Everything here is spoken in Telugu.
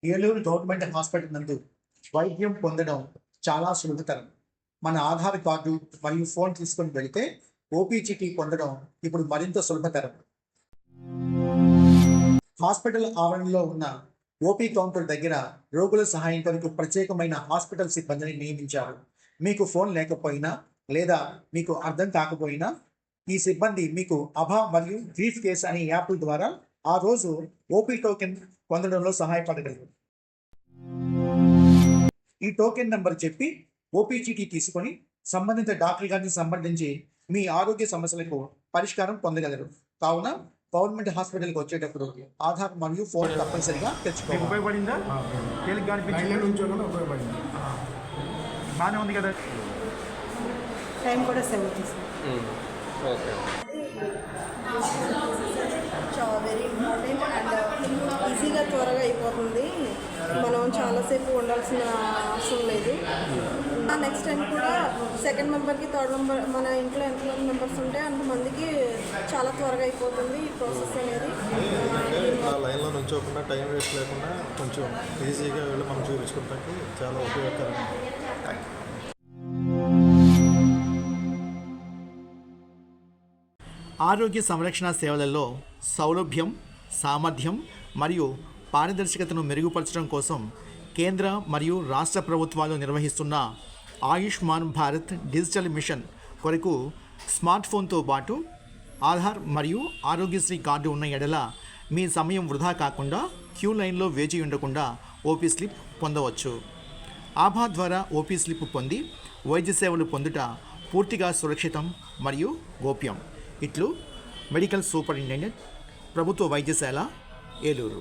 ఏలూరు గవర్నమెంట్ హాస్పిటల్ నందు వైద్యం పొందడం చాలా సులభతరం. మన ఆధార్ కార్డు మరియు ఫోన్ తీసుకొని వెళితే ఓపీ చీటీ పొందడం ఇప్పుడు మరింత సులభతరం. హాస్పిటల్ ఆవరణలో ఉన్న ఓపీ కౌంటర్ దగ్గర రోగుల సహాయం కొరకు ప్రత్యేకమైన హాస్పిటల్ సిబ్బందిని నియమించారు. మీకు ఫోన్ లేకపోయినా లేదా మీకు అర్థం కాకపోయినా ఈ సిబ్బంది మీకు అభా మరియు బ్రీఫ్ కేస్ అనే యాప్ల ద్వారా ఆ రోజు ఓపీ టోకెన్ పొందడంలో సహాయపడగలరు. ఈ టోకెన్ నంబర్ చెప్పి ఓపీ చీటీ తీసుకొని సంబంధిత డాక్టర్ గారిని సంబంధించి మీ ఆరోగ్య సమస్యలకు పరిష్కారం పొందగలరు. కావున గవర్నమెంట్ హాస్పిటల్కి వచ్చేటప్పుడు ఆధార్ మరియు ఫోన్ తప్పనిసరిగా తెచ్చుకోవాలి. ఉపయోగపడిందా? బాగానే ఉంది కదా. టైం కూడా సేవ్ అవుతుంది. వెరీ ఇంపార్టెంట్ అండ్ ఈజీగా త్వరగా అయిపోతుంది. మనం చాలాసేపు ఉండాల్సిన అవసరం లేదు. నెక్స్ట్ టైం కూడా సెకండ్ మెంబర్కి థర్డ్ మెంబర్ మన ఇంట్లో ఎంతమంది మెంబర్స్ ఉంటే అంతమందికి చాలా త్వరగా అయిపోతుంది ఈ ప్రాసెస్ అనేది. లైన్లో నుంచోకుండా టైం వేస్ట్ లేకుండా కొంచెం ఈజీగా వెళ్ళి మనం చూపించుకోవడానికి చాలా ఉపయోగకరంగా. ఆరోగ్య సంరక్షణ సేవలలో సౌలభ్యం, సామర్థ్యం మరియు పారదర్శకతను మెరుగుపరచడం కోసం కేంద్ర మరియు రాష్ట్ర ప్రభుత్వాలు నిర్వహిస్తున్న ఆయుష్మాన్ భారత్ డిజిటల్ మిషన్ కొరకు స్మార్ట్ ఫోన్తో పాటు ఆధార్ మరియు ఆరోగ్యశ్రీ కార్డు ఉన్న ఎడల మీ సమయం వృధా కాకుండా క్యూ లైన్లో వేచి ఉండకుండా ఓపీ స్లిప్ పొందవచ్చు. ఆభా ద్వారా ఓపీ స్లిప్ పొంది వైద్య సేవలు పొందుట పూర్తిగా సురక్షితం మరియు గోప్యం. ఇట్లు మెడికల్ సూపరింటెండెంట్, ప్రభుత్వ వైద్యశాల, ఏలూరు.